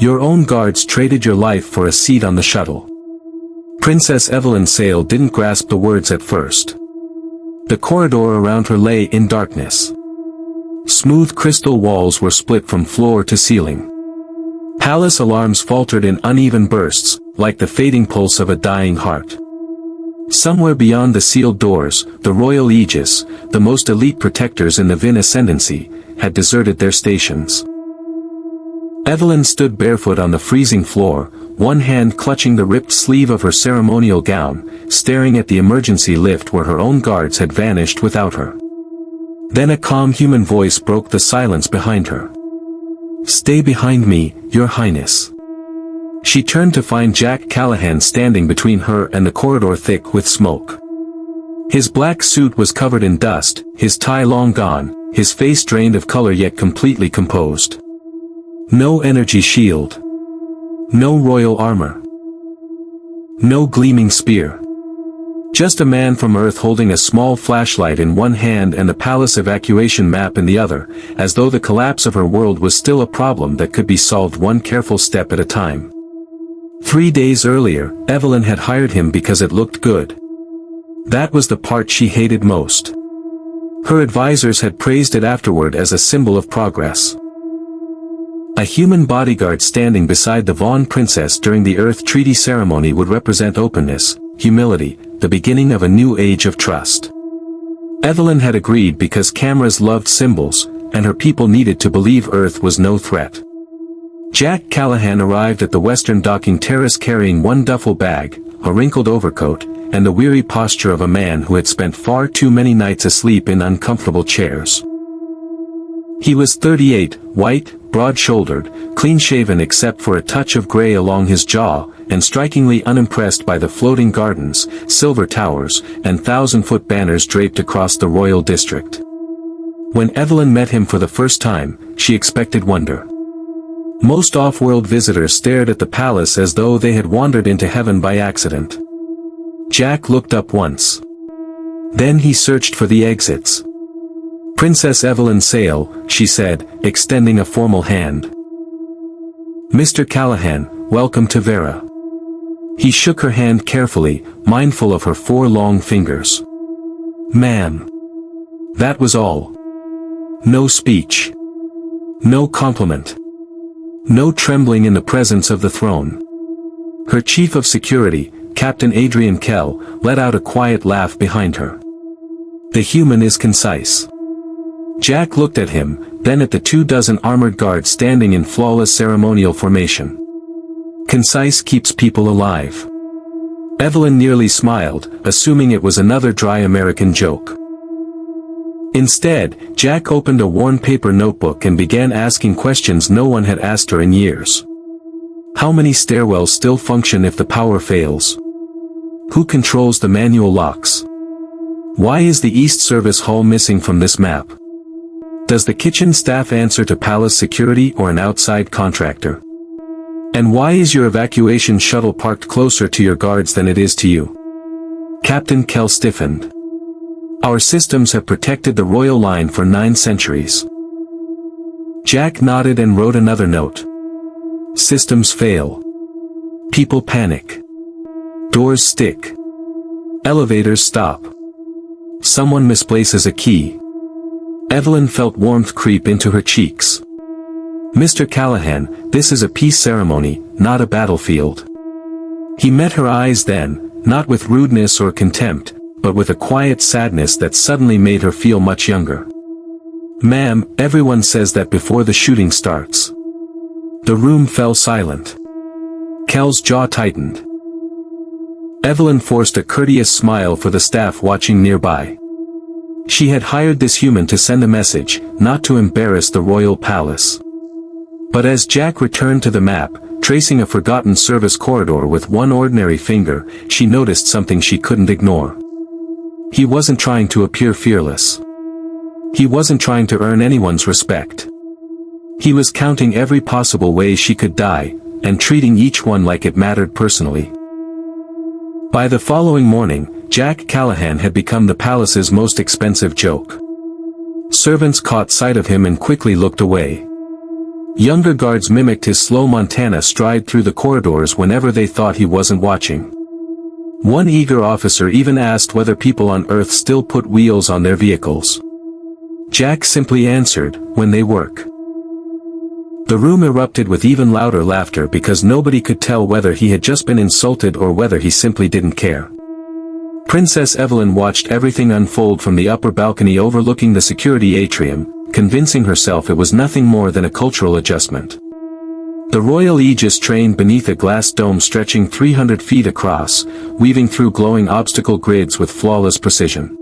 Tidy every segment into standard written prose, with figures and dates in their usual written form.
Your own guards traded your life for a seat on the shuttle. Princess Evelyn Sale didn't grasp the words at first. The corridor around her lay in darkness. Smooth crystal walls were split from floor to ceiling. Palace alarms faltered in uneven bursts, like the fading pulse of a dying heart. Somewhere beyond the sealed doors, the royal aegis, the most elite protectors in the Vin ascendancy, had deserted their stations. Evelyn stood barefoot on the freezing floor, one hand clutching the ripped sleeve of her ceremonial gown, staring at the emergency lift where her own guards had vanished without her. Then a calm human voice broke the silence behind her. "Stay behind me, Your Highness." She turned to find Jack Callahan standing between her and the corridor thick with smoke. His black suit was covered in dust, his tie long gone, his face drained of color yet completely composed. No energy shield. No royal armor. No gleaming spear. Just a man from Earth holding a small flashlight in one hand and the palace evacuation map in the other, as though the collapse of her world was still a problem that could be solved one careful step at a time. 3 days earlier, Evelyn had hired him because it looked good. That was the part she hated most. Her advisors had praised it afterward as a symbol of progress. A human bodyguard standing beside the Vaughn princess during the Earth Treaty ceremony would represent openness, humility, the beginning of a new age of trust. Evelyn had agreed because cameras loved symbols, and her people needed to believe Earth was no threat. Jack Callahan arrived at the western docking terrace carrying one duffel bag, a wrinkled overcoat, and the weary posture of a man who had spent far too many nights asleep in uncomfortable chairs. He was 38, white, broad-shouldered, clean-shaven except for a touch of gray along his jaw, and strikingly unimpressed by the floating gardens, silver towers, and thousand-foot banners draped across the royal district. When Evelyn met him for the first time, she expected wonder. Most off-world visitors stared at the palace as though they had wandered into heaven by accident. Jack looked up once. Then he searched for the exits. "Princess Evelyn Sale," she said, extending a formal hand. "Mr. Callahan, welcome to Vera." He shook her hand carefully, mindful of her 4 long fingers. "Ma'am." That was all. No speech. No compliment. No trembling in the presence of the throne. Her chief of security, Captain Adrian Kell, let out a quiet laugh behind her. "The human is concise." Jack looked at him, then at the 24 armored guards standing in flawless ceremonial formation. Concise keeps people alive. Evelyn nearly smiled, assuming it was another dry American joke. Instead, Jack opened a worn paper notebook and began asking questions no one had asked her in years. How many stairwells still function if the power fails? Who controls the manual locks? Why is the East Service Hall missing from this map? Does the kitchen staff answer to palace security or an outside contractor? And why is your evacuation shuttle parked closer to your guards than it is to you? Captain Kell stiffened. Our systems have protected the royal line for 9 centuries. Jack nodded and wrote another note. Systems fail. People panic. Doors stick. Elevators stop. Someone misplaces a key. Evelyn felt warmth creep into her cheeks. "Mr. Callahan, this is a peace ceremony, not a battlefield." He met her eyes then, not with rudeness or contempt, but with a quiet sadness that suddenly made her feel much younger. "Ma'am, everyone says that before the shooting starts." The room fell silent. Kell's jaw tightened. Evelyn forced a courteous smile for the staff watching nearby. She had hired this human to send a message, not to embarrass the royal palace. But as Jack returned to the map, tracing a forgotten service corridor with one ordinary finger, she noticed something she couldn't ignore. He wasn't trying to appear fearless. He wasn't trying to earn anyone's respect. He was counting every possible way she could die, and treating each one like it mattered personally. By the following morning, Jack Callahan had become the palace's most expensive joke. Servants caught sight of him and quickly looked away. Younger guards mimicked his slow Montana stride through the corridors whenever they thought he wasn't watching. One eager officer even asked whether people on Earth still put wheels on their vehicles. Jack simply answered, "When they work." The room erupted with even louder laughter because nobody could tell whether he had just been insulted or whether he simply didn't care. Princess Evelyn watched everything unfold from the upper balcony overlooking the security atrium, convincing herself it was nothing more than a cultural adjustment. The royal aegis trained beneath a glass dome stretching 300 feet across, weaving through glowing obstacle grids with flawless precision.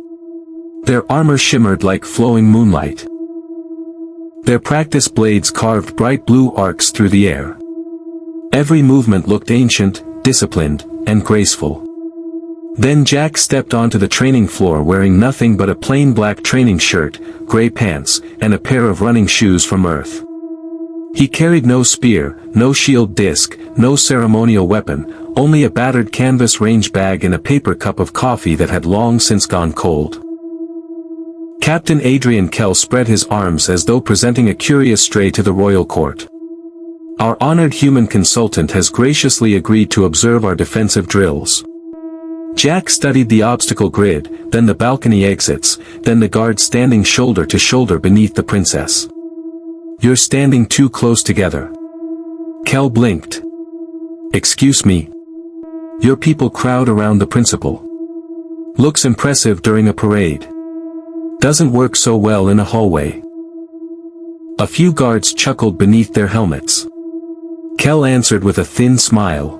Their armor shimmered like flowing moonlight. Their practice blades carved bright blue arcs through the air. Every movement looked ancient, disciplined, and graceful. Then Jack stepped onto the training floor wearing nothing but a plain black training shirt, gray pants, and a pair of running shoes from Earth. He carried no spear, no shield disc, no ceremonial weapon, only a battered canvas range bag and a paper cup of coffee that had long since gone cold. Captain Adrian Kell spread his arms as though presenting a curious stray to the royal court. "Our honored human consultant has graciously agreed to observe our defensive drills." Jack studied the obstacle grid, then the balcony exits, then the guards standing shoulder to shoulder beneath the princess. "You're standing too close together." Kell blinked. "Excuse me." "Your people crowd around the principal. Looks impressive during a parade. Doesn't work so well in a hallway." A few guards chuckled beneath their helmets. Kell answered with a thin smile.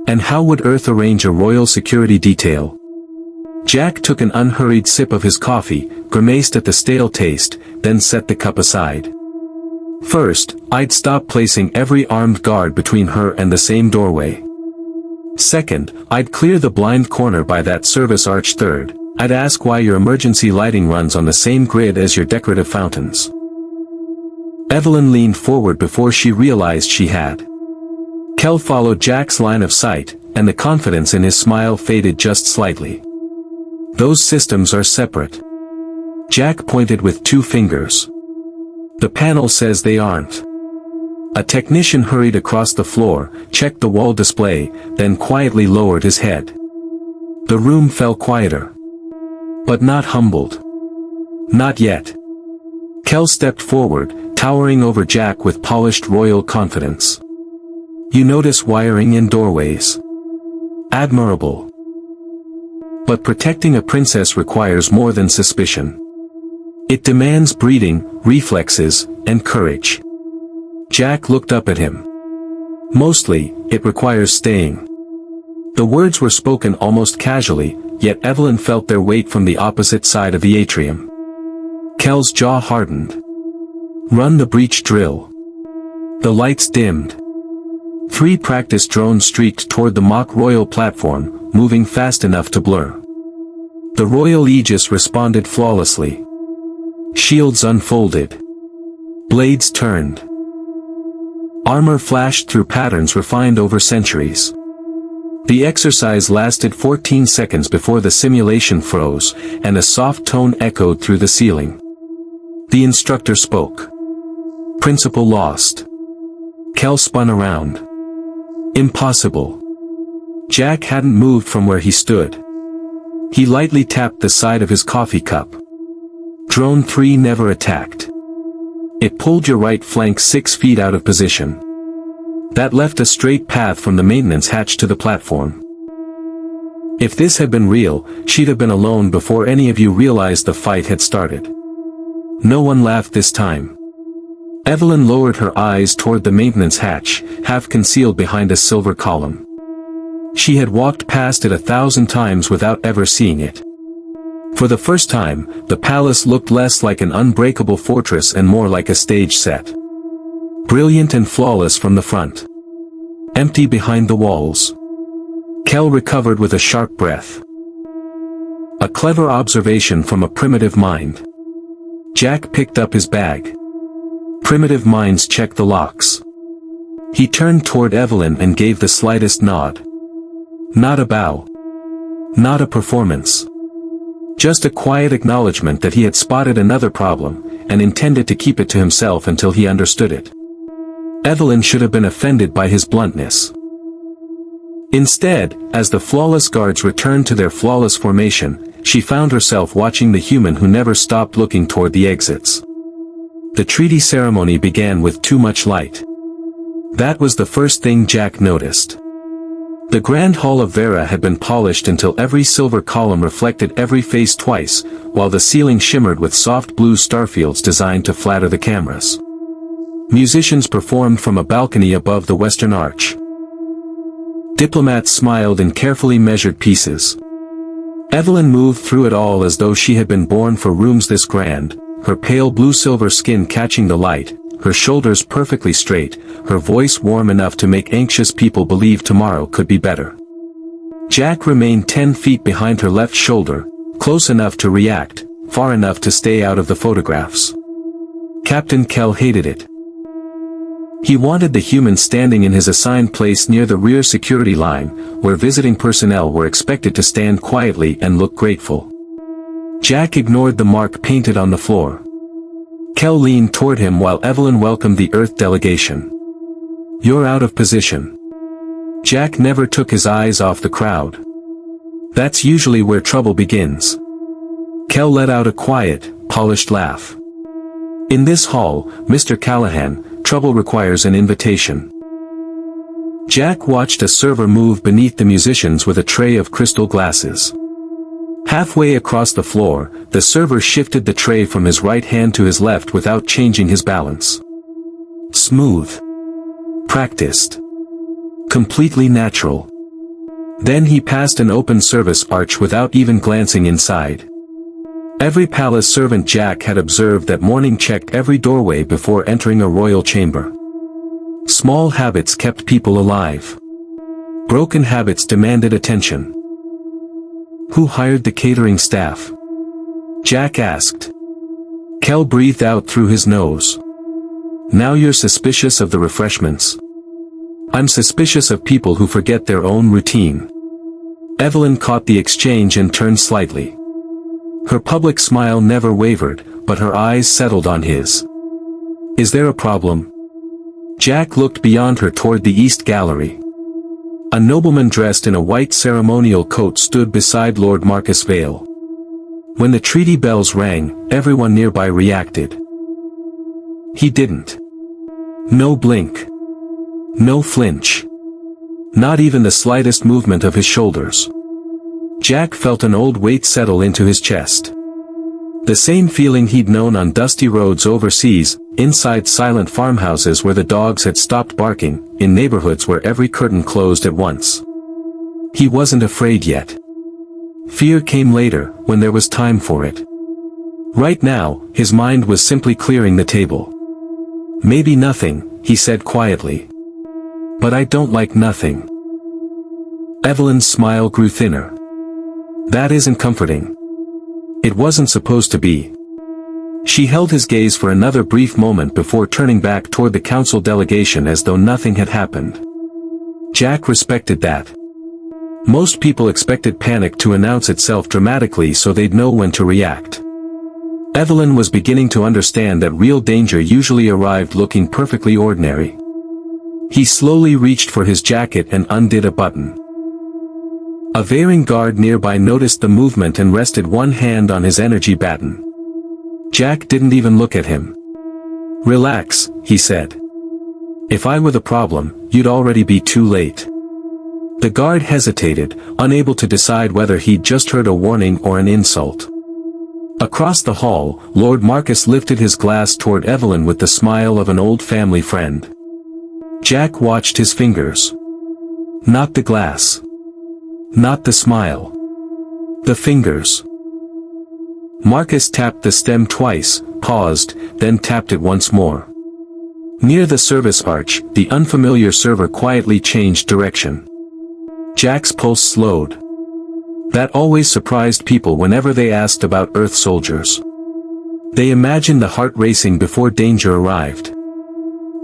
"And how would Earth arrange a royal security detail?" Jack took an unhurried sip of his coffee, grimaced at the stale taste, then set the cup aside. "First, I'd stop placing every armed guard between her and the same doorway. Second, I'd clear the blind corner by that service arch. Third, I'd ask why your emergency lighting runs on the same grid as your decorative fountains." Evelyn leaned forward before she realized she had. Kell followed Jack's line of sight, and the confidence in his smile faded just slightly. "Those systems are separate." Jack pointed with 2 fingers. "The panel says they aren't." A technician hurried across the floor, checked the wall display, then quietly lowered his head. The room fell quieter. But not humbled. Not yet. Kell stepped forward, towering over Jack with polished royal confidence. "You notice wiring in doorways. Admirable. But protecting a princess requires more than suspicion. It demands breeding, reflexes, and courage." Jack looked up at him. "Mostly, it requires staying." The words were spoken almost casually, yet Evelyn felt their weight from the opposite side of the atrium. Kell's jaw hardened. "Run the breach drill." The lights dimmed. 3 practice drones streaked toward the mock royal platform, moving fast enough to blur. The royal aegis responded flawlessly. Shields unfolded. Blades turned. Armor flashed through patterns refined over centuries. The exercise lasted 14 seconds before the simulation froze, and a soft tone echoed through the ceiling. The instructor spoke. "Principal lost." Kell spun around. "Impossible." Jack hadn't moved from where he stood. He lightly tapped the side of his coffee cup. "Drone 3 never attacked. It pulled your right flank 6 feet out of position. That left a straight path from the maintenance hatch to the platform. If this had been real, she'd have been alone before any of you realized the fight had started." No one laughed this time. Evelyn lowered her eyes toward the maintenance hatch, half concealed behind a silver column. She had walked past it 1,000 times without ever seeing it. For the first time, the palace looked less like an unbreakable fortress and more like a stage set. Brilliant and flawless from the front. Empty behind the walls. Kell recovered with a sharp breath. A clever observation from a primitive mind. Jack picked up his bag. Primitive minds check the locks. He turned toward Evelyn and gave the slightest nod. Not a bow. Not a performance. Just a quiet acknowledgement that he had spotted another problem, and intended to keep it to himself until he understood it. Evelyn should have been offended by his bluntness. Instead, as the flawless guards returned to their flawless formation, she found herself watching the human who never stopped looking toward the exits. The treaty ceremony began with too much light. That was the first thing Jack noticed. The Grand Hall of Vera had been polished until every silver column reflected every face twice, while the ceiling shimmered with soft blue starfields designed to flatter the cameras. Musicians performed from a balcony above the western arch. Diplomats smiled in carefully measured pieces. Evelyn moved through it all as though she had been born for rooms this grand, her pale blue-silver skin catching the light, her shoulders perfectly straight, her voice warm enough to make anxious people believe tomorrow could be better. Jack remained 10 feet behind her left shoulder, close enough to react, far enough to stay out of the photographs. Captain Kell hated it. He wanted the human standing in his assigned place near the rear security line, where visiting personnel were expected to stand quietly and look grateful. Jack ignored the mark painted on the floor. Kell leaned toward him while Evelyn welcomed the Earth delegation. "You're out of position." Jack never took his eyes off the crowd. That's usually where trouble begins. Kell let out a quiet, polished laugh. "In this hall, Mr. Callahan, trouble requires an invitation." Jack watched a server move beneath the musicians with a tray of crystal glasses. Halfway across the floor, the server shifted the tray from his right hand to his left without changing his balance. Smooth. Practiced. Completely natural. Then he passed an open service arch without even glancing inside. Every palace servant Jack had observed that morning checked every doorway before entering a royal chamber. Small habits kept people alive. Broken habits demanded attention. "Who hired the catering staff?" Jack asked. Kell breathed out through his nose. "Now you're suspicious of the refreshments?" "I'm suspicious of people who forget their own routine." Evelyn caught the exchange and turned slightly. Her public smile never wavered, but her eyes settled on his. "Is there a problem?" Jack looked beyond her toward the East Gallery. A nobleman dressed in a white ceremonial coat stood beside Lord Marcus Vale. When the treaty bells rang, everyone nearby reacted. He didn't. No blink. No flinch. Not even the slightest movement of his shoulders. Jack felt an old weight settle into his chest. The same feeling he'd known on dusty roads overseas, inside silent farmhouses where the dogs had stopped barking, in neighborhoods where every curtain closed at once. He wasn't afraid yet. Fear came later, when there was time for it. Right now, his mind was simply clearing the table. "Maybe nothing," he said quietly. "But I don't like nothing." Evelyn's smile grew thinner. "That isn't comforting." It wasn't supposed to be. She held his gaze for another brief moment before turning back toward the council delegation as though nothing had happened. Jack respected that. Most people expected panic to announce itself dramatically so they'd know when to react. Evelyn was beginning to understand that real danger usually arrived looking perfectly ordinary. He slowly reached for his jacket and undid a button. A veering guard nearby noticed the movement and rested one hand on his energy baton. Jack didn't even look at him. "Relax," he said. "If I were the problem, you'd already be too late." The guard hesitated, unable to decide whether he'd just heard a warning or an insult. Across the hall, Lord Marcus lifted his glass toward Evelyn with the smile of an old family friend. Jack watched his fingers. Not the glass. Not the smile. The fingers. Marcus tapped the stem twice, paused, then tapped it once more. Near the service arch, the unfamiliar server quietly changed direction. Jack's pulse slowed. That always surprised people whenever they asked about Earth soldiers. They imagined the heart racing before danger arrived.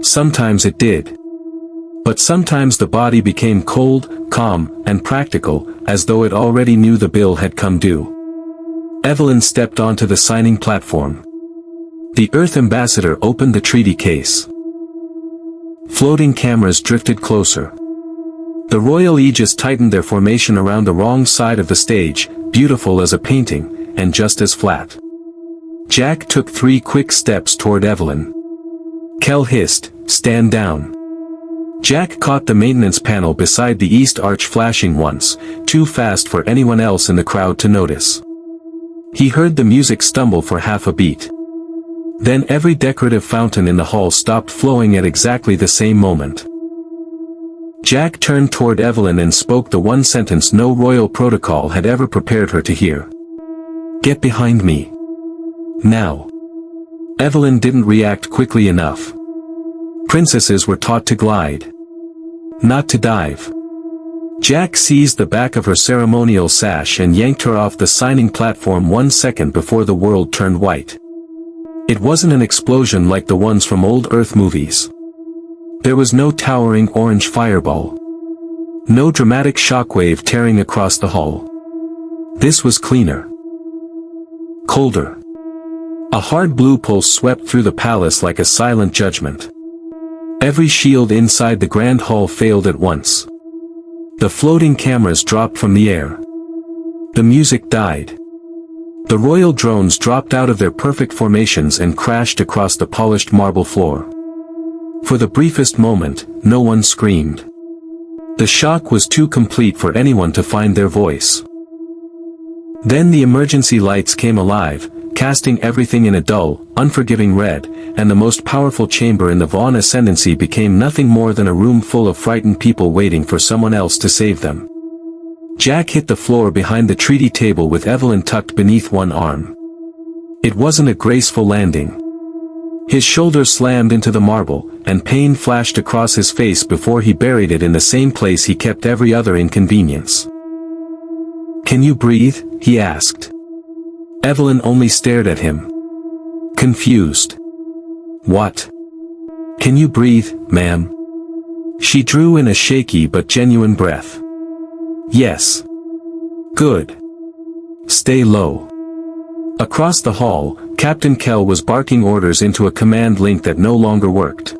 Sometimes it did. But sometimes the body became cold, calm, and practical, as though it already knew the bill had come due. Evelyn stepped onto the signing platform. The Earth ambassador opened the treaty case. Floating cameras drifted closer. The royal aegis tightened their formation around the wrong side of the stage, beautiful as a painting, and just as flat. Jack took 3 quick steps toward Evelyn. Kel hissed, "Stand down." Jack caught the maintenance panel beside the east arch flashing once, too fast for anyone else in the crowd to notice. He heard the music stumble for half a beat. Then every decorative fountain in the hall stopped flowing at exactly the same moment. Jack turned toward Evelyn and spoke the one sentence no royal protocol had ever prepared her to hear. "Get behind me. Now." Evelyn didn't react quickly enough. Princesses were taught to glide, not to dive. Jack seized the back of her ceremonial sash and yanked her off the signing platform 1 second before the world turned white. It wasn't an explosion like the ones from old Earth movies. There was no towering orange fireball. No dramatic shockwave tearing across the hall. This was cleaner. Colder. A hard blue pulse swept through the palace like a silent judgment. Every shield inside the grand hall failed at once. The floating cameras dropped from the air. The music died. The royal drones dropped out of their perfect formations and crashed across the polished marble floor. For the briefest moment, no one screamed. The shock was too complete for anyone to find their voice. Then the emergency lights came alive, casting everything in a dull, unforgiving red, and the most powerful chamber in the Vaughn Ascendancy became nothing more than a room full of frightened people waiting for someone else to save them. Jack hit the floor behind the treaty table with Evelyn tucked beneath one arm. It wasn't a graceful landing. His shoulder slammed into the marble, and pain flashed across his face before he buried it in the same place he kept every other inconvenience. "Can you breathe?" he asked. Evelyn only stared at him. Confused. "What? Can you breathe, ma'am?" She drew in a shaky but genuine breath. "Yes." "Good. Stay low." Across the hall, Captain Kel was barking orders into a command link that no longer worked.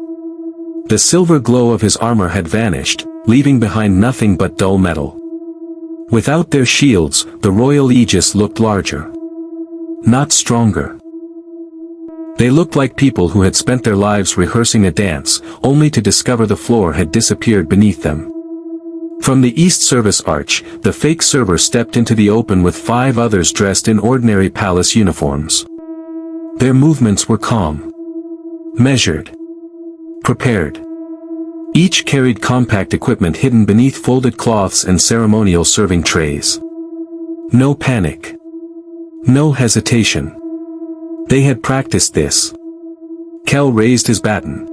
The silver glow of his armor had vanished, leaving behind nothing but dull metal. Without their shields, the royal aegis looked larger. Not stronger. They looked like people who had spent their lives rehearsing a dance, only to discover the floor had disappeared beneath them. From the East Service Arch, the fake server stepped into the open with 5 others dressed in ordinary palace uniforms. Their movements were calm. Measured. Prepared. Each carried compact equipment hidden beneath folded cloths and ceremonial serving trays. No panic. No hesitation. They had practiced this. Kel raised his baton.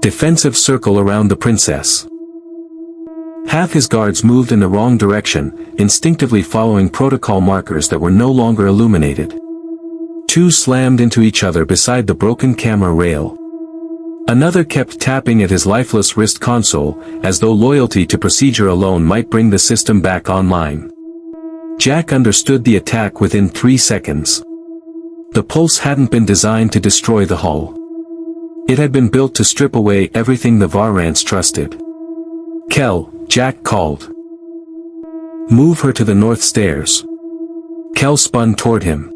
Defensive circle around the princess. Half his guards moved in the wrong direction, instinctively following protocol markers that were no longer illuminated. 2 slammed into each other beside the broken camera rail. Another kept tapping at his lifeless wrist console, as though loyalty to procedure alone might bring the system back online. Jack understood the attack within 3 seconds. The pulse hadn't been designed to destroy the hull. It had been built to strip away everything the Varrants trusted. "Kel," Jack called. "Move her to the north stairs." Kel spun toward him.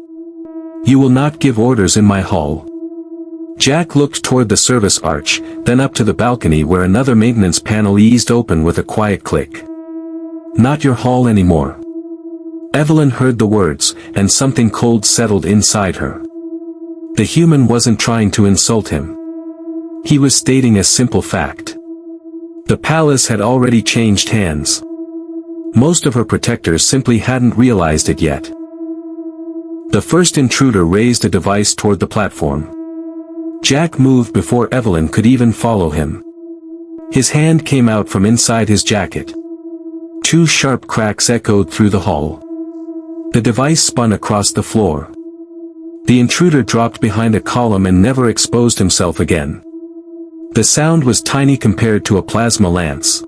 "You will not give orders in my hall." Jack looked toward the service arch, then up to the balcony where another maintenance panel eased open with a quiet click. "Not your hall anymore." Evelyn heard the words, and something cold settled inside her. The human wasn't trying to insult him. He was stating a simple fact. The palace had already changed hands. Most of her protectors simply hadn't realized it yet. The first intruder raised a device toward the platform. Jack moved before Evelyn could even follow him. His hand came out from inside his jacket. 2 sharp cracks echoed through the hall. The device spun across the floor. The intruder dropped behind a column and never exposed himself again. The sound was tiny compared to a plasma lance.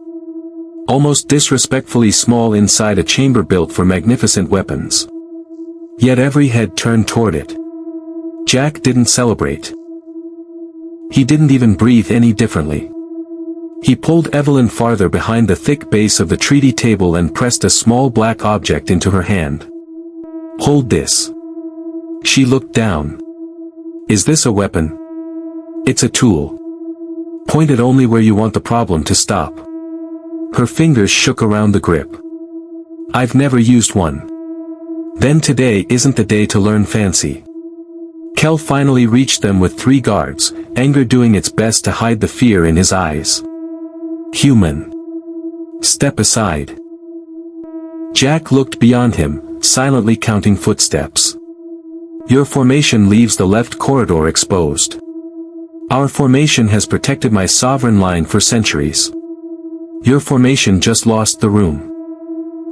Almost disrespectfully small inside a chamber built for magnificent weapons. Yet every head turned toward it. Jack didn't celebrate. He didn't even breathe any differently. He pulled Evelyn farther behind the thick base of the treaty table and pressed a small black object into her hand. "Hold this." She looked down. "Is this a weapon?" "It's a tool. Point it only where you want the problem to stop." Her fingers shook around the grip. "I've never used one." "Then today isn't the day to learn fancy." Kel finally reached them with 3 guards, anger doing its best to hide the fear in his eyes. "Human. Step aside." Jack looked beyond him, silently counting footsteps. "Your formation leaves the left corridor exposed. Our formation has protected my sovereign line for centuries. Your formation just lost the room."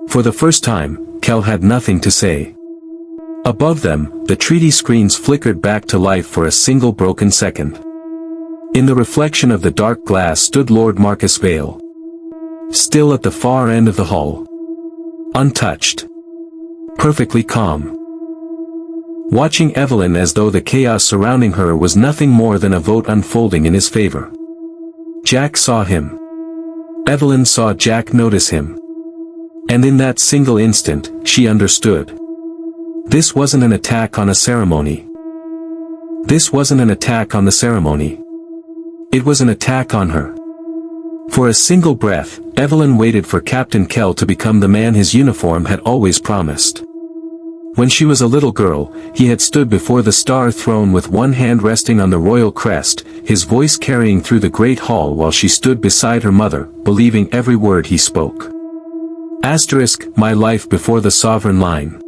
For the first time, Kel had nothing to say. Above them, the treaty screens flickered back to life for a single broken second. In the reflection of the dark glass stood Lord Marcus Vale. Still at the far end of the hall. Untouched. Perfectly calm. Watching Evelyn as though the chaos surrounding her was nothing more than a vote unfolding in his favor. Jack saw him. Evelyn saw Jack notice him. And in that single instant, she understood. This wasn't an attack on a ceremony. This wasn't an attack on the ceremony. It was an attack on her. For a single breath, Evelyn waited for Captain Kel to become the man his uniform had always promised. When she was a little girl, he had stood before the star throne with one hand resting on the royal crest, his voice carrying through the great hall while she stood beside her mother, believing every word he spoke. My life before the sovereign line.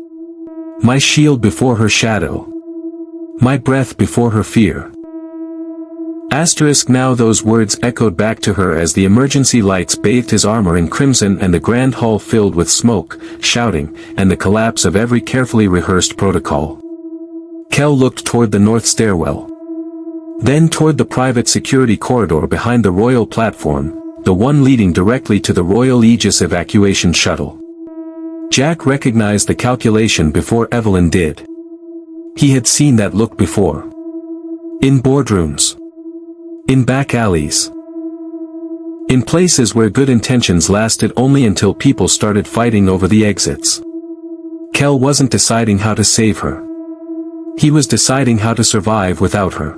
My shield before her shadow. My breath before her fear. Now those words echoed back to her as the emergency lights bathed his armor in crimson and the grand hall filled with smoke, shouting, and the collapse of every carefully rehearsed protocol. Kel looked toward the north stairwell. Then toward the private security corridor behind the royal platform, the one leading directly to the Royal Aegis evacuation shuttle. Jack recognized the calculation before Evelyn did. He had seen that look before. In boardrooms. In back alleys. In places where good intentions lasted only until people started fighting over the exits. Kel wasn't deciding how to save her. He was deciding how to survive without her.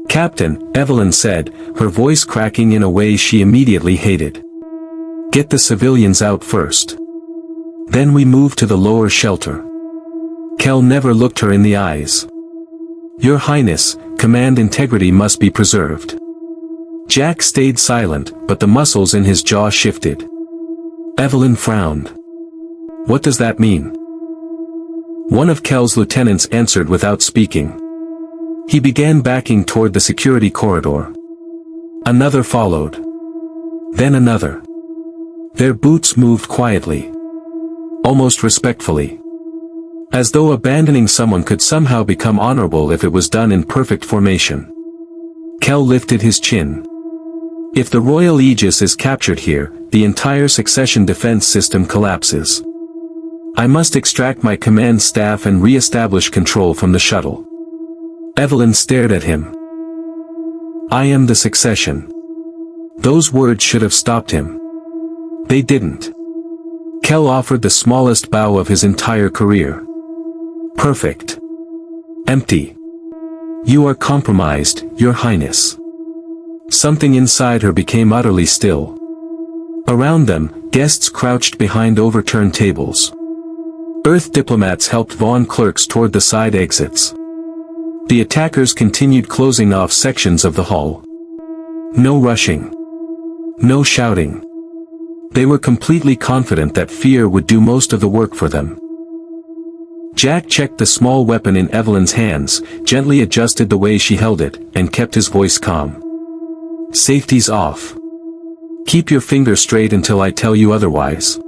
"Captain," Evelyn said, her voice cracking in a way she immediately hated. "Get the civilians out first. Then we move to the lower shelter." Kel never looked her in the eyes. "Your Highness, command integrity must be preserved." Jack stayed silent, but the muscles in his jaw shifted. Evelyn frowned. "What does that mean?" One of Kel's lieutenants answered without speaking. He began backing toward the security corridor. Another followed. Then another. Their boots moved quietly. Almost respectfully. As though abandoning someone could somehow become honorable if it was done in perfect formation. Kel lifted his chin. "If the Royal Aegis is captured here, the entire succession defense system collapses. I must extract my command staff and re-establish control from the shuttle." Evelyn stared at him. "I am the succession." Those words should have stopped him. They didn't. Kel offered the smallest bow of his entire career. "Perfect. Empty. You are compromised, Your Highness." Something inside her became utterly still. Around them, guests crouched behind overturned tables. Earth diplomats helped Vaughn clerks toward the side exits. The attackers continued closing off sections of the hall. No rushing. No shouting. They were completely confident that fear would do most of the work for them. Jack checked the small weapon in Evelyn's hands, gently adjusted the way she held it, and kept his voice calm. "Safety's off. Keep your finger straight until I tell you otherwise.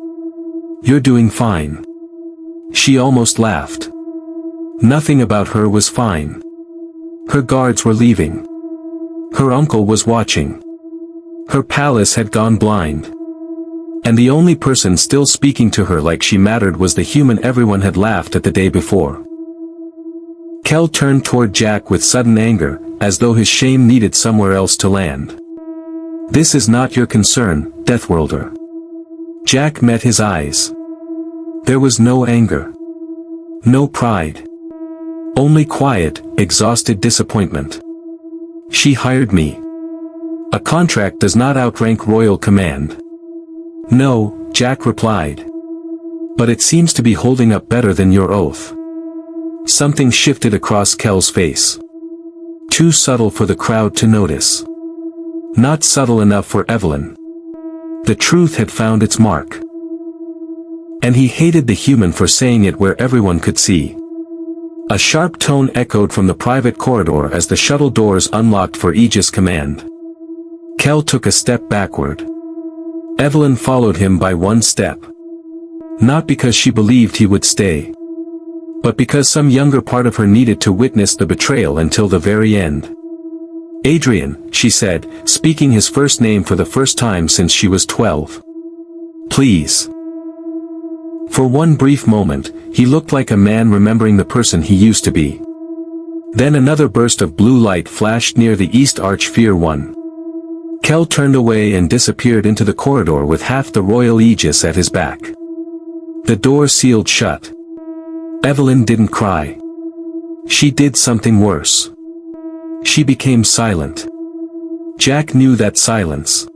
You're doing fine." She almost laughed. Nothing about her was fine. Her guards were leaving. Her uncle was watching. Her palace had gone blind. And the only person still speaking to her like she mattered was the human everyone had laughed at the day before. Kel turned toward Jack with sudden anger, as though his shame needed somewhere else to land. This is not your concern, Deathworlder. Jack met his eyes. There was no anger. No pride. Only quiet, exhausted disappointment. She hired me. A contract does not outrank royal command. No, Jack replied. But it seems to be holding up better than your oath. Something shifted across Kel's face. Too subtle for the crowd to notice. Not subtle enough for Evelyn. The truth had found its mark. And he hated the human for saying it where everyone could see. A sharp tone echoed from the private corridor as the shuttle doors unlocked for Aegis command. Kel took a step backward. Evelyn followed him by one step. Not because she believed he would stay. But because some younger part of her needed to witness the betrayal until the very end. Adrian, she said, speaking his first name for the first time since she was 12. Please. For one brief moment, he looked like a man remembering the person he used to be. Then another burst of blue light flashed near the East Arch Fear 1. Kel turned away and disappeared into the corridor with half the royal Aegis at his back. The door sealed shut. Evelyn didn't cry. She did something worse. She became silent. Jack knew that silence.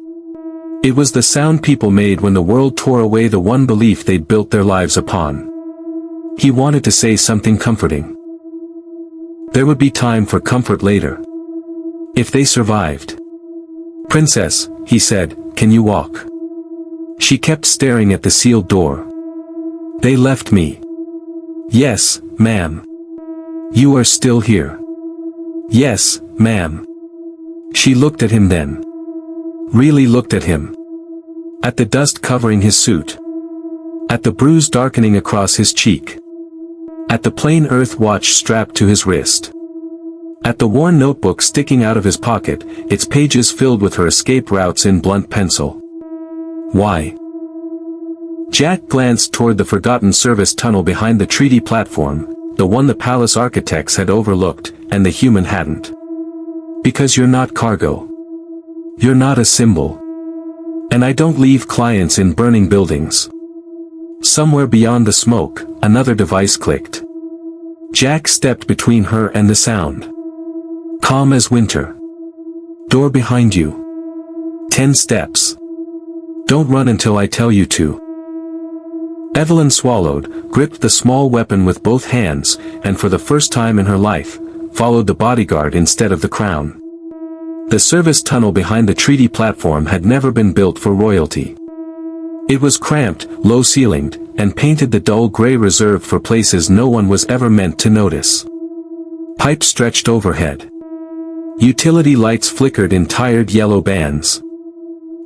It was the sound people made when the world tore away the one belief they'd built their lives upon. He wanted to say something comforting. There would be time for comfort later. If they survived. Princess, he said, can you walk? She kept staring at the sealed door. They left me. Yes, ma'am. You are still here. Yes, ma'am. She looked at him then. Really looked at him. At the dust covering his suit. At the bruise darkening across his cheek. At the plain earth watch strapped to his wrist. At the worn notebook sticking out of his pocket, its pages filled with her escape routes in blunt pencil. Why? Jack glanced toward the forgotten service tunnel behind the treaty platform, the one the palace architects had overlooked, and the human hadn't. Because you're not cargo. You're not a symbol. And I don't leave clients in burning buildings. Somewhere beyond the smoke, another device clicked. Jack stepped between her and the sound. Calm as winter. Door behind you. 10 steps. Don't run until I tell you to. Evelyn swallowed, gripped the small weapon with both hands, and for the first time in her life, followed the bodyguard instead of the crown. The service tunnel behind the treaty platform had never been built for royalty. It was cramped, low-ceilinged, and painted the dull gray reserved for places no one was ever meant to notice. Pipes stretched overhead. Utility lights flickered in tired yellow bands.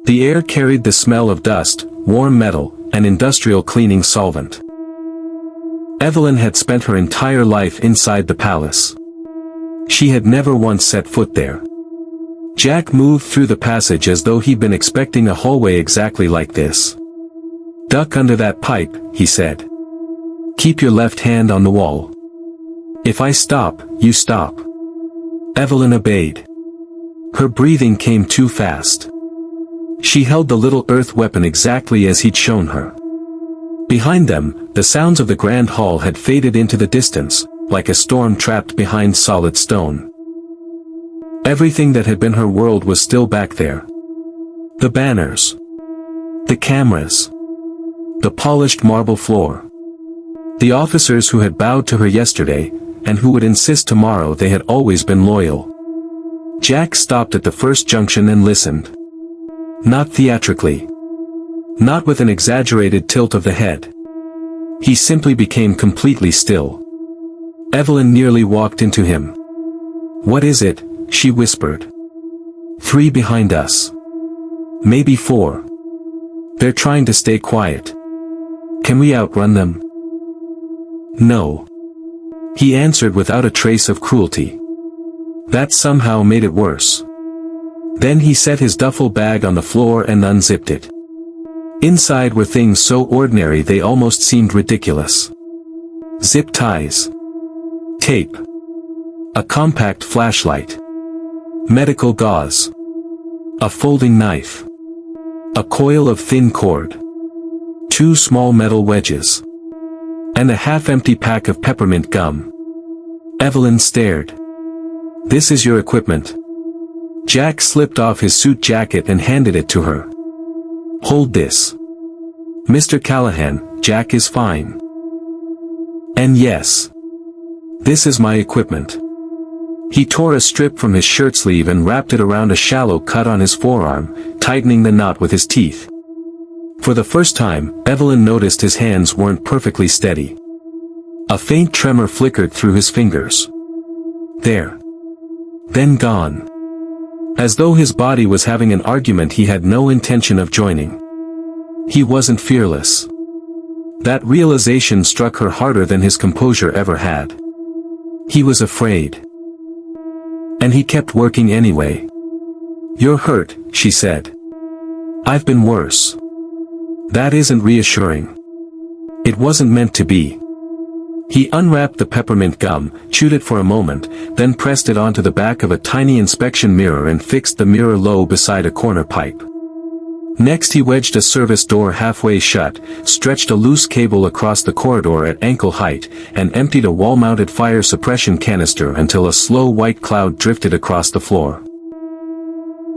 The air carried the smell of dust, warm metal, and industrial cleaning solvent. Evelyn had spent her entire life inside the palace. She had never once set foot there. Jack moved through the passage as though he'd been expecting a hallway exactly like this. Duck under that pipe, he said. Keep your left hand on the wall. If I stop, you stop. Evelyn obeyed. Her breathing came too fast. She held the little earth weapon exactly as he'd shown her. Behind them, the sounds of the grand hall had faded into the distance, like a storm trapped behind solid stone. Everything that had been her world was still back there. The banners. The cameras. The polished marble floor. The officers who had bowed to her yesterday, and who would insist tomorrow they had always been loyal. Jack stopped at the first junction and listened. Not theatrically. Not with an exaggerated tilt of the head. He simply became completely still. Evelyn nearly walked into him. What is it? She whispered. 3 behind us. Maybe 4. They're trying to stay quiet. Can we outrun them? No. He answered without a trace of cruelty. That somehow made it worse. Then he set his duffel bag on the floor and unzipped it. Inside were things so ordinary they almost seemed ridiculous. Zip ties. Tape. A compact flashlight. Medical gauze. A folding knife. A coil of thin cord. 2 small metal wedges. And a half-empty pack of peppermint gum. Evelyn stared. "This is your equipment." Jack slipped off his suit jacket and handed it to her. "Hold this. Mr. Callahan, Jack is fine. And yes. This is my equipment." He tore a strip from his shirt sleeve and wrapped it around a shallow cut on his forearm, tightening the knot with his teeth. For the first time, Evelyn noticed his hands weren't perfectly steady. A faint tremor flickered through his fingers. There. Then gone. As though his body was having an argument he had no intention of joining. He wasn't fearless. That realization struck her harder than his composure ever had. He was afraid. And he kept working anyway. "You're hurt," she said. "I've been worse." That isn't reassuring. It wasn't meant to be. He unwrapped the peppermint gum, chewed it for a moment, then pressed it onto the back of a tiny inspection mirror and fixed the mirror low beside a corner pipe. Next he wedged a service door halfway shut, stretched a loose cable across the corridor at ankle height, and emptied a wall-mounted fire suppression canister until a slow white cloud drifted across the floor.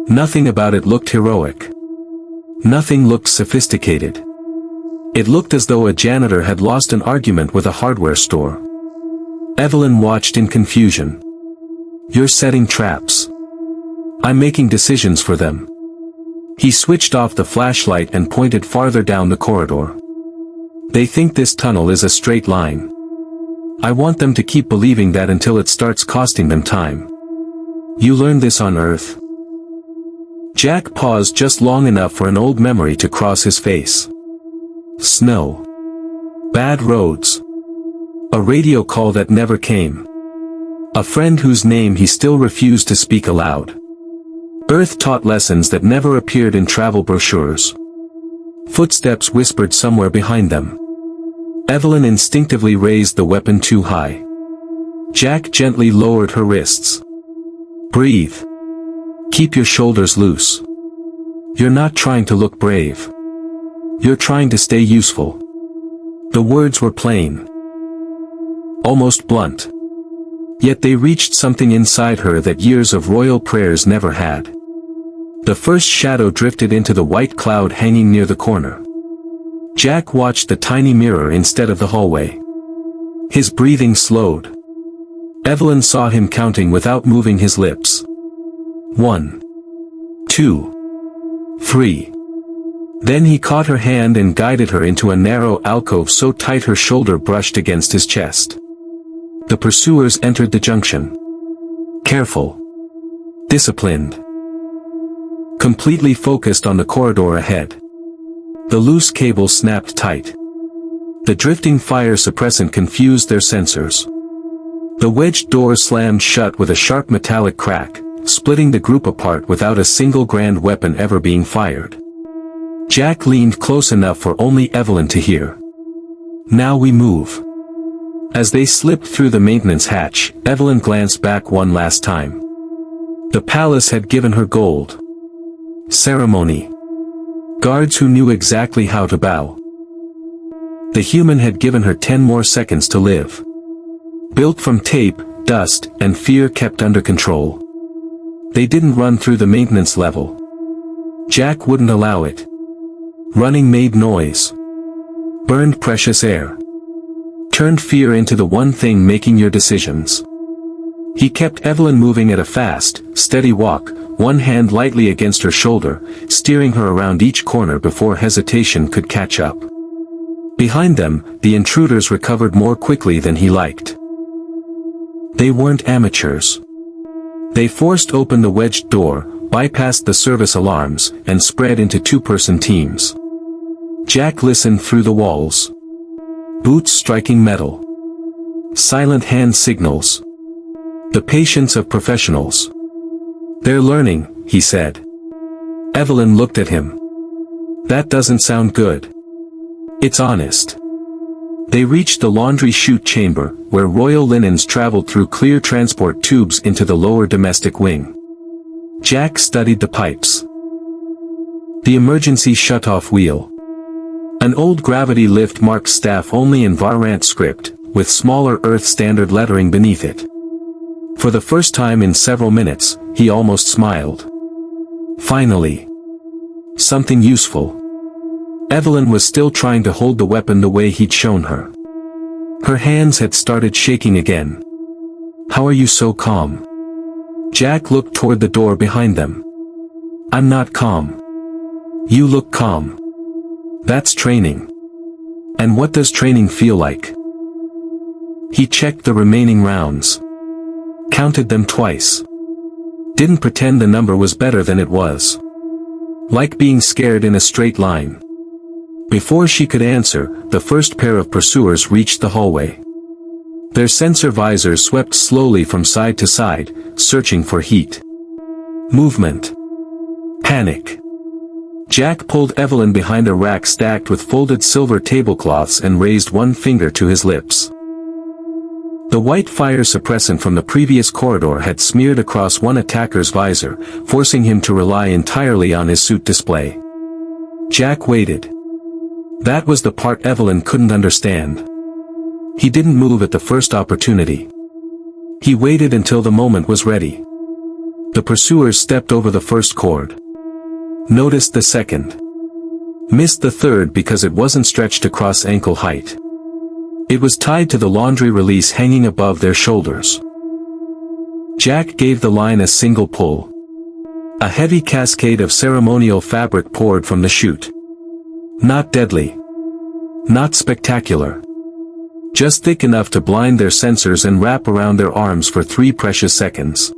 Nothing about it looked heroic. Nothing looked sophisticated. It looked as though a janitor had lost an argument with a hardware store. Evelyn watched in confusion. "You're setting traps. I'm making decisions for them." He switched off the flashlight and pointed farther down the corridor. "They think this tunnel is a straight line. I want them to keep believing that until it starts costing them time. You learned this on Earth." Jack paused just long enough for an old memory to cross his face. Snow. Bad roads. A radio call that never came. A friend whose name he still refused to speak aloud. Earth taught lessons that never appeared in travel brochures. Footsteps whispered somewhere behind them. Evelyn instinctively raised the weapon too high. Jack gently lowered her wrists. "Breathe. Keep your shoulders loose. You're not trying to look brave. You're trying to stay useful." The words were plain. Almost blunt. Yet they reached something inside her that years of royal prayers never had. The first shadow drifted into the white cloud hanging near the corner. Jack watched the tiny mirror instead of the hallway. His breathing slowed. Evelyn saw him counting without moving his lips. 1, 2, 3. Then he caught her hand and guided her into a narrow alcove so tight her shoulder brushed against his chest. The pursuers entered the junction. Careful. Disciplined. Completely focused on the corridor ahead. The loose cable snapped tight. The drifting fire suppressant confused their sensors. The wedged door slammed shut with a sharp metallic crack, splitting the group apart without a single grand weapon ever being fired. Jack leaned close enough for only Evelyn to hear. "Now we move." As they slipped through the maintenance hatch, Evelyn glanced back one last time. The palace had given her gold. Ceremony. Guards who knew exactly how to bow. The human had given her 10 more seconds to live. Built from tape, dust, and fear kept under control. They didn't run through the maintenance level. Jack wouldn't allow it. Running made noise. Burned precious air. Turned fear into the one thing making your decisions. He kept Evelyn moving at a fast, steady walk, one hand lightly against her shoulder, steering her around each corner before hesitation could catch up. Behind them, the intruders recovered more quickly than he liked. They weren't amateurs. They forced open the wedged door, bypassed the service alarms, and spread into two-person teams. Jack listened through the walls. Boots striking metal. Silent hand signals. The patience of professionals. "They're learning," he said. Evelyn looked at him. "That doesn't sound good." "It's honest." They reached the laundry chute chamber, where royal linens traveled through clear transport tubes into the lower domestic wing. Jack studied the pipes. The emergency shut-off wheel. An old gravity lift marked staff only in Varant script, with smaller Earth standard lettering beneath it. For the first time in several minutes, he almost smiled. Finally. Something useful. Evelyn was still trying to hold the weapon the way he'd shown her. Her hands had started shaking again. "How are you so calm?" Jack looked toward the door behind them. "I'm not calm." "You look calm." "That's training." "And what does training feel like?" He checked the remaining rounds. Counted them twice. Didn't pretend the number was better than it was. Like being scared in a straight line. Before she could answer, the first pair of pursuers reached the hallway. Their sensor visors swept slowly from side to side, searching for heat. Movement. Panic. Jack pulled Evelyn behind a rack stacked with folded silver tablecloths and raised one finger to his lips. The white fire suppressant from the previous corridor had smeared across one attacker's visor, forcing him to rely entirely on his suit display. Jack waited. That was the part Evelyn couldn't understand. He didn't move at the first opportunity. He waited until the moment was ready. The pursuers stepped over the first cord. Noticed the second. Missed the third because it wasn't stretched across ankle height. It was tied to the laundry release hanging above their shoulders. Jack gave the line a single pull. A heavy cascade of ceremonial fabric poured from the chute. Not deadly. Not spectacular. Just thick enough to blind their sensors and wrap around their arms for 3 precious seconds.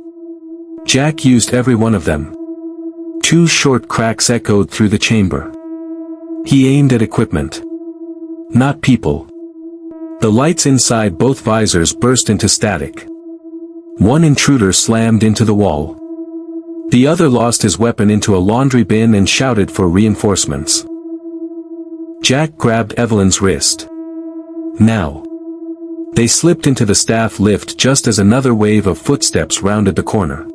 Jack used every one of them. 2 short cracks echoed through the chamber. He aimed at equipment. Not people. The lights inside both visors burst into static. One intruder slammed into the wall. The other lost his weapon into a laundry bin and shouted for reinforcements. Jack grabbed Evelyn's wrist. Now. They slipped into the staff lift just as another wave of footsteps rounded the corner.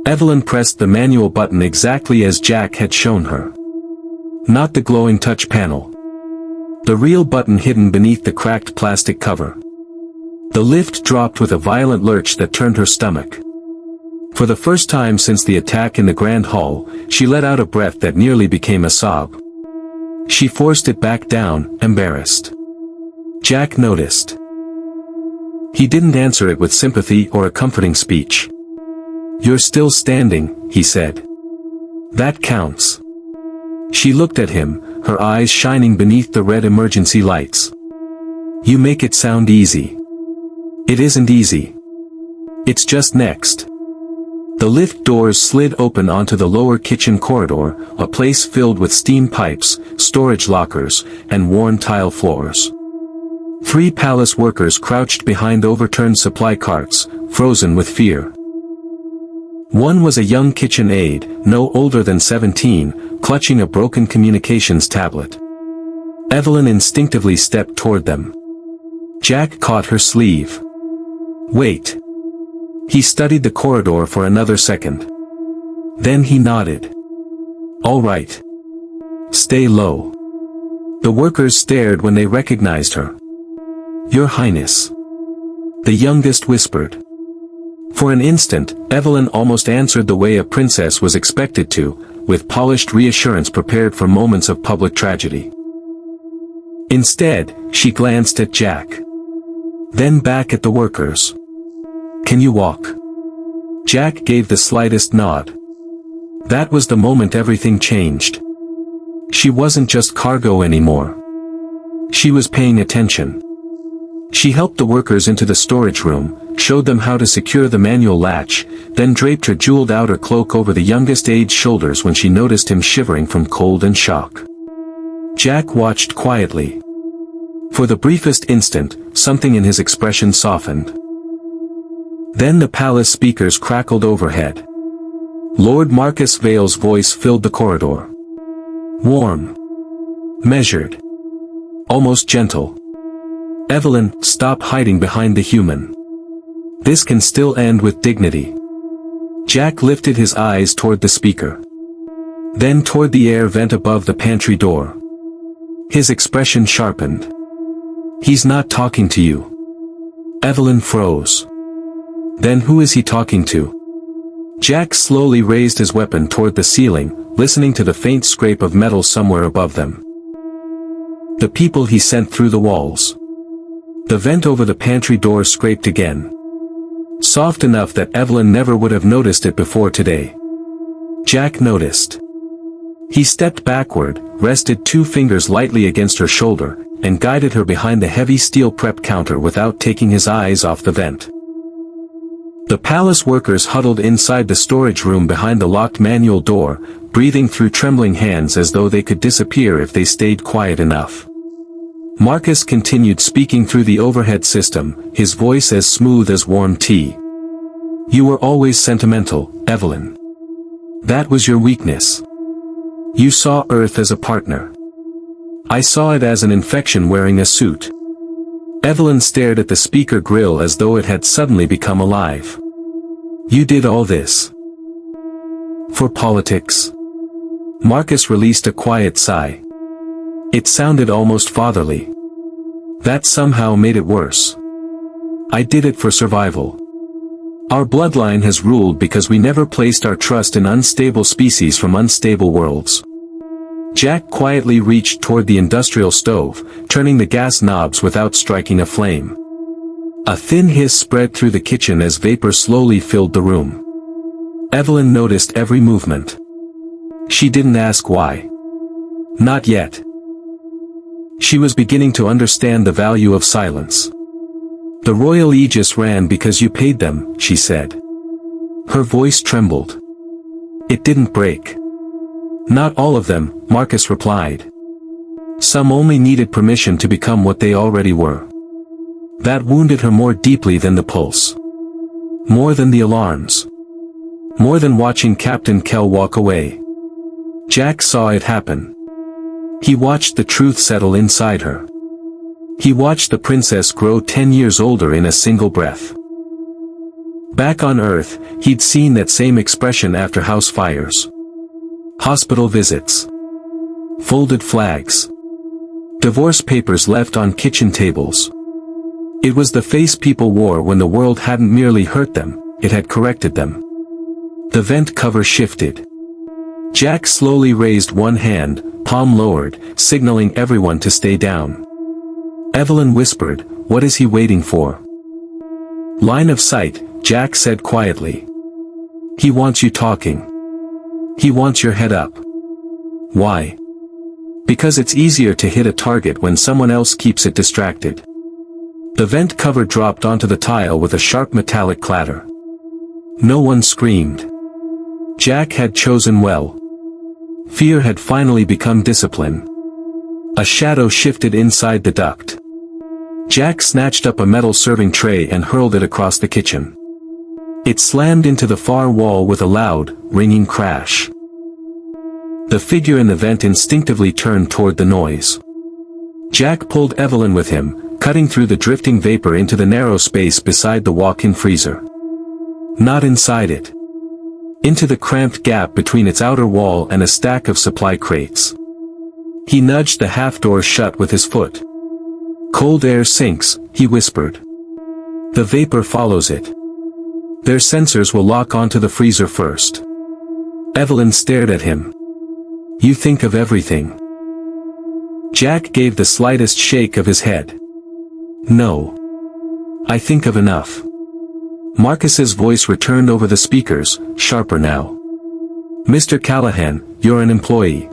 Evelyn pressed the manual button exactly as Jack had shown her. Not the glowing touch panel. The real button hidden beneath the cracked plastic cover. The lift dropped with a violent lurch that turned her stomach. For the first time since the attack in the Grand Hall, she let out a breath that nearly became a sob. She forced it back down, embarrassed. Jack noticed. He didn't answer it with sympathy or a comforting speech. "You're still standing," he said. "That counts." She looked at him, her eyes shining beneath the red emergency lights. "You make it sound easy. It isn't easy. It's just next." The lift doors slid open onto the lower kitchen corridor, a place filled with steam pipes, storage lockers, and worn tile floors. 3 palace workers crouched behind overturned supply carts, frozen with fear. One was a young kitchen aide, no older than 17, clutching a broken communications tablet. Evelyn instinctively stepped toward them. Jack caught her sleeve. "Wait." He studied the corridor for another second. Then he nodded. "All right. Stay low." The workers stared when they recognized her. "Your Highness." The youngest whispered. For an instant, Evelyn almost answered the way a princess was expected to, with polished reassurance prepared for moments of public tragedy. Instead, she glanced at Jack. Then back at the workers. "Can you walk?" Jack gave the slightest nod. That was the moment everything changed. She wasn't just cargo anymore. She was paying attention. She helped the workers into the storage room, showed them how to secure the manual latch, then draped her jeweled outer cloak over the youngest aide's shoulders when she noticed him shivering from cold and shock. Jack watched quietly. For the briefest instant, something in his expression softened. Then the palace speakers crackled overhead. Lord Marcus Vale's voice filled the corridor. Warm. Measured. Almost gentle. "Evelyn, stop hiding behind the human. This can still end with dignity." Jack lifted his eyes toward the speaker. Then toward the air vent above the pantry door. His expression sharpened. He's not talking to you. Evelyn froze. Then who is he talking to? Jack slowly raised his weapon toward the ceiling, listening to the faint scrape of metal somewhere above them. The people he sent through the walls. The vent over the pantry door scraped again. Soft enough that Evelyn never would have noticed it before today. Jack noticed. He stepped backward, rested 2 fingers lightly against her shoulder, and guided her behind the heavy steel prep counter without taking his eyes off the vent. The palace workers huddled inside the storage room behind the locked manual door, breathing through trembling hands as though they could disappear if they stayed quiet enough. Marcus continued speaking through the overhead system, his voice as smooth as warm tea. You were always sentimental, Evelyn. That was your weakness. You saw Earth as a partner. I saw it as an infection wearing a suit. Evelyn stared at the speaker grill as though it had suddenly become alive. You did all this. For politics? Marcus released a quiet sigh. It sounded almost fatherly. That somehow made it worse. I did it for survival. Our bloodline has ruled because we never placed our trust in unstable species from unstable worlds. Jack quietly reached toward the industrial stove, turning the gas knobs without striking a flame. A thin hiss spread through the kitchen as vapor slowly filled the room. Evelyn noticed every movement. She didn't ask why. Not yet. She was beginning to understand the value of silence. The royal aegis ran because you paid them, she said. Her voice trembled. It didn't break. Not all of them, Marcus replied. Some only needed permission to become what they already were. That wounded her more deeply than the pulse. More than the alarms. More than watching Captain Kell walk away. Jack saw it happen. He watched the truth settle inside her. He watched the princess grow 10 years older in a single breath. Back on Earth, he'd seen that same expression after house fires. Hospital visits. Folded flags. Divorce papers left on kitchen tables. It was the face people wore when the world hadn't merely hurt them, it had corrected them. The vent cover shifted. Jack slowly raised one hand, palm lowered, signaling everyone to stay down. Evelyn whispered, "What is he waiting for?" Line of sight, Jack said quietly. He wants you talking. He wants your head up. Why? Because it's easier to hit a target when someone else keeps it distracted. The vent cover dropped onto the tile with a sharp metallic clatter. No one screamed. Jack had chosen well. Fear had finally become discipline. A shadow shifted inside the duct. Jack snatched up a metal serving tray and hurled it across the kitchen. It slammed into the far wall with a loud, ringing crash. The figure in the vent instinctively turned toward the noise. Jack pulled Evelyn with him, cutting through the drifting vapor into the narrow space beside the walk-in freezer. Not inside it. Into the cramped gap between its outer wall and a stack of supply crates. He nudged the half-door shut with his foot. Cold air sinks, he whispered. The vapor follows it. Their sensors will lock onto the freezer first. Evelyn stared at him. You think of everything. Jack gave the slightest shake of his head. No. I think of enough. Marcus's voice returned over the speakers, sharper now. Mr. Callahan, you're an employee.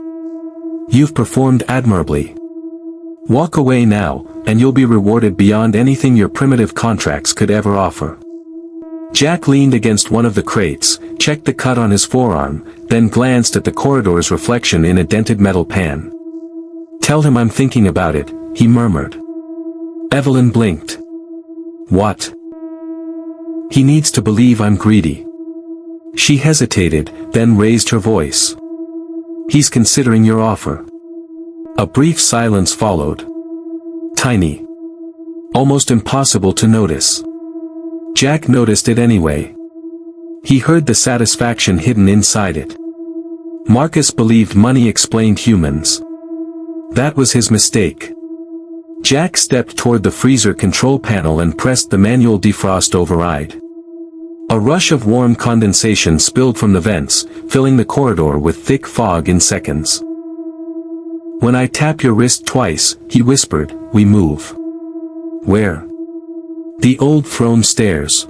You've performed admirably. Walk away now, and you'll be rewarded beyond anything your primitive contracts could ever offer. Jack leaned against one of the crates, checked the cut on his forearm, then glanced at the corridor's reflection in a dented metal pan. Tell him I'm thinking about it, he murmured. Evelyn blinked. What? He needs to believe I'm greedy. She hesitated, then raised her voice. He's considering your offer. A brief silence followed. Tiny. Almost impossible to notice. Jack noticed it anyway. He heard the satisfaction hidden inside it. Marcus believed money explained humans. That was his mistake. Jack stepped toward the freezer control panel and pressed the manual defrost override. A rush of warm condensation spilled from the vents, filling the corridor with thick fog in seconds. "When I tap your wrist twice," he whispered, "we move." "Where?" "The old throne stairs.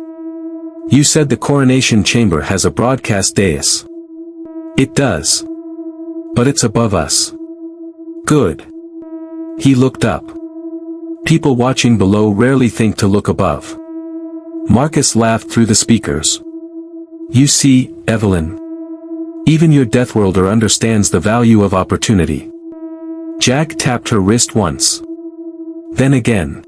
You said the coronation chamber has a broadcast dais." "It does. But it's above us." "Good." He looked up. People watching below rarely think to look above. Marcus laughed through the speakers. "You see, Evelyn. Even your deathworlder understands the value of opportunity." Jack tapped her wrist once. Then again.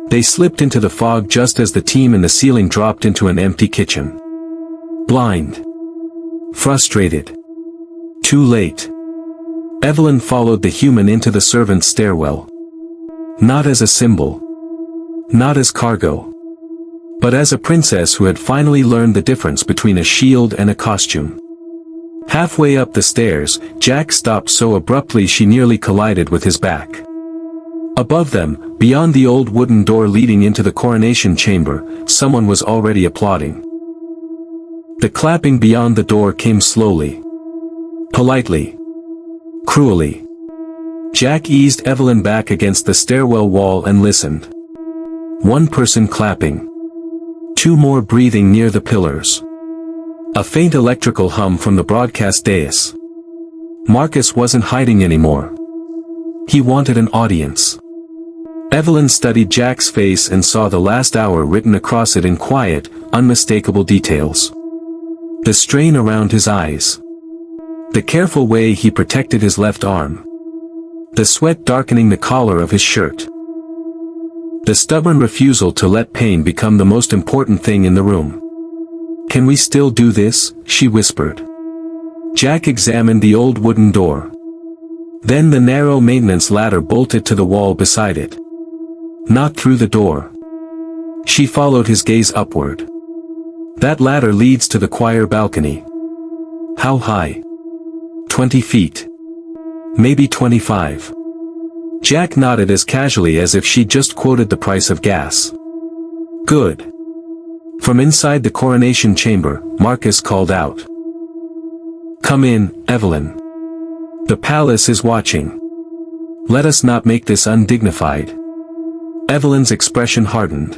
They slipped into the fog just as the team in the ceiling dropped into an empty kitchen. Blind. Frustrated. Too late. Evelyn followed the human into the servants' stairwell. Not as a symbol. Not as cargo. But as a princess who had finally learned the difference between a shield and a costume. Halfway up the stairs, Jack stopped so abruptly she nearly collided with his back. Above them, beyond the old wooden door leading into the coronation chamber, someone was already applauding. The clapping beyond the door came slowly. Politely. Cruelly. Jack eased Evelyn back against the stairwell wall and listened. One person clapping. Two more breathing near the pillars. A faint electrical hum from the broadcast dais. Marcus wasn't hiding anymore. He wanted an audience. Evelyn studied Jack's face and saw the last hour written across it in quiet, unmistakable details. The strain around his eyes. The careful way he protected his left arm. The sweat darkening the collar of his shirt. The stubborn refusal to let pain become the most important thing in the room. "Can we still do this?" she whispered. Jack examined the old wooden door. Then the narrow maintenance ladder bolted to the wall beside it. Not through the door. She followed his gaze upward. "That ladder leads to the choir balcony." "How high?" 20 feet. Maybe 25. Jack nodded as casually as if she'd just quoted the price of gas. "Good." From inside the coronation chamber, Marcus called out. "Come in, Evelyn. The palace is watching. Let us not make this undignified." Evelyn's expression hardened.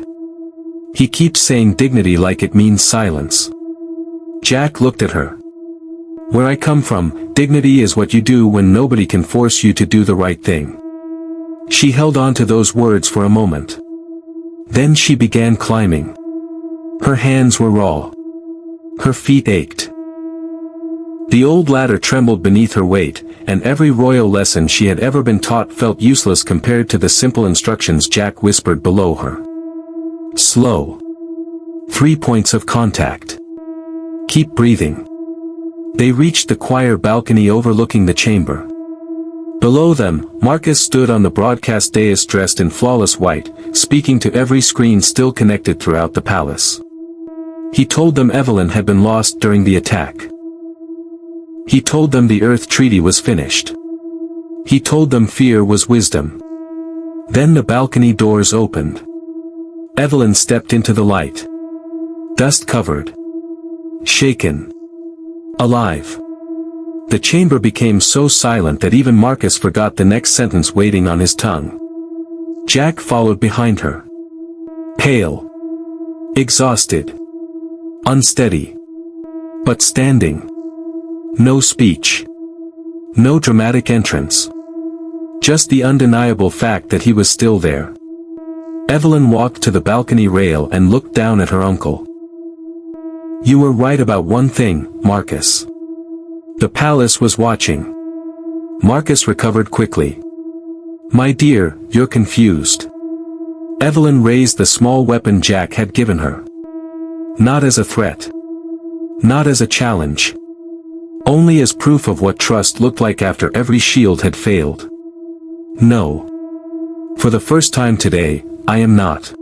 "He keeps saying dignity like it means silence." Jack looked at her. "Where I come from, dignity is what you do when nobody can force you to do the right thing." She held on to those words for a moment. Then she began climbing. Her hands were raw. Her feet ached. The old ladder trembled beneath her weight, and every royal lesson she had ever been taught felt useless compared to the simple instructions Jack whispered below her. Slow. 3 points of contact. Keep breathing. They reached the choir balcony overlooking the chamber. Below them, Marcus stood on the broadcast dais dressed in flawless white, speaking to every screen still connected throughout the palace. He told them Evelyn had been lost during the attack. He told them the Earth Treaty was finished. He told them fear was wisdom. Then the balcony doors opened. Evelyn stepped into the light. Dust-covered. Shaken. Alive. The chamber became so silent that even Marcus forgot the next sentence waiting on his tongue. Jack followed behind her. Pale. Exhausted. Unsteady. But standing. No speech. No dramatic entrance. Just the undeniable fact that he was still there. Evelyn walked to the balcony rail and looked down at her uncle. "You were right about one thing, Marcus. The palace was watching." Marcus recovered quickly. "My dear, you're confused." Evelyn raised the small weapon Jack had given her. Not as a threat. Not as a challenge. Only as proof of what trust looked like after every shield had failed. "No. For the first time today, I am not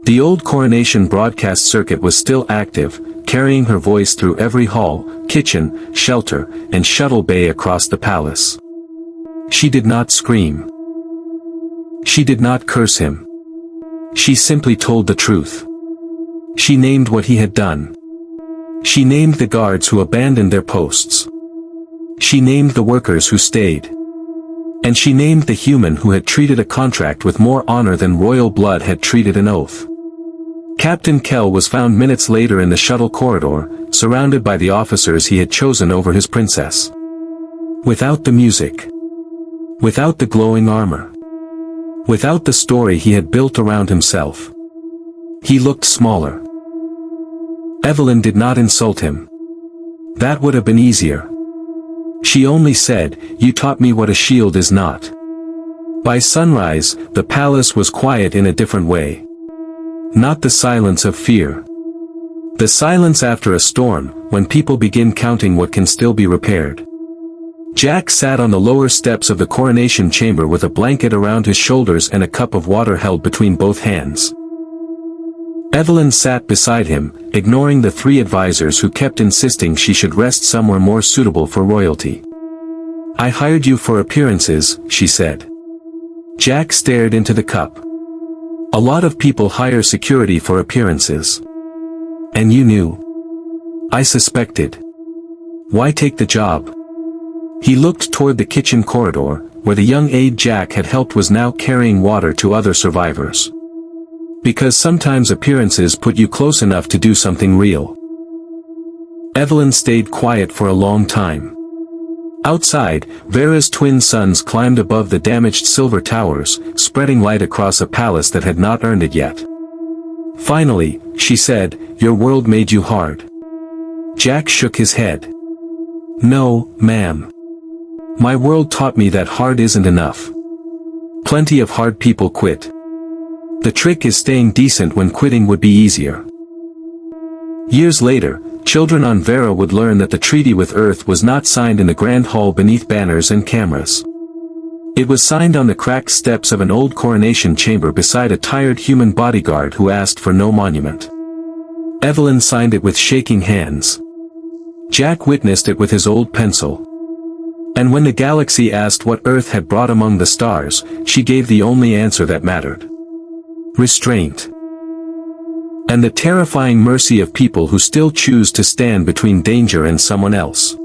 The old coronation broadcast circuit was still active, carrying her voice through every hall, kitchen, shelter, and shuttle bay across the palace. She did not scream. She did not curse him. She simply told the truth. She named what he had done. She named the guards who abandoned their posts. She named the workers who stayed. And she named the human who had treated a contract with more honor than royal blood had treated an oath. Captain Kell was found minutes later in the shuttle corridor, surrounded by the officers he had chosen over his princess. Without the music. Without the glowing armor. Without the story he had built around himself. He looked smaller. Evelyn did not insult him. That would have been easier. She only said, "You taught me what a shield is not." By sunrise, the palace was quiet in a different way. Not the silence of fear. The silence after a storm, when people begin counting what can still be repaired. Jack sat on the lower steps of the coronation chamber with a blanket around his shoulders and a cup of water held between both hands. Evelyn sat beside him, ignoring the three advisors who kept insisting she should rest somewhere more suitable for royalty. "I hired you for appearances," she said. Jack stared into the cup. "A lot of people hire security for appearances. And you knew." "I suspected. Why take the job?" He looked toward the kitchen corridor, where the young aide Jack had helped was now carrying water to other survivors. "Because sometimes appearances put you close enough to do something real." Evelyn stayed quiet for a long time. Outside, Vera's twin sons climbed above the damaged silver towers, spreading light across a palace that had not earned it yet. Finally, she said, "Your world made you hard." Jack shook his head. "No, ma'am. My world taught me that hard isn't enough. Plenty of hard people quit. The trick is staying decent when quitting would be easier." Years later, children on Vera would learn that the treaty with Earth was not signed in the grand hall beneath banners and cameras. It was signed on the cracked steps of an old coronation chamber beside a tired human bodyguard who asked for no monument. Evelyn signed it with shaking hands. Jack witnessed it with his old pencil. And when the galaxy asked what Earth had brought among the stars, she gave the only answer that mattered. Restraint. And the terrifying mercy of people who still choose to stand between danger and someone else.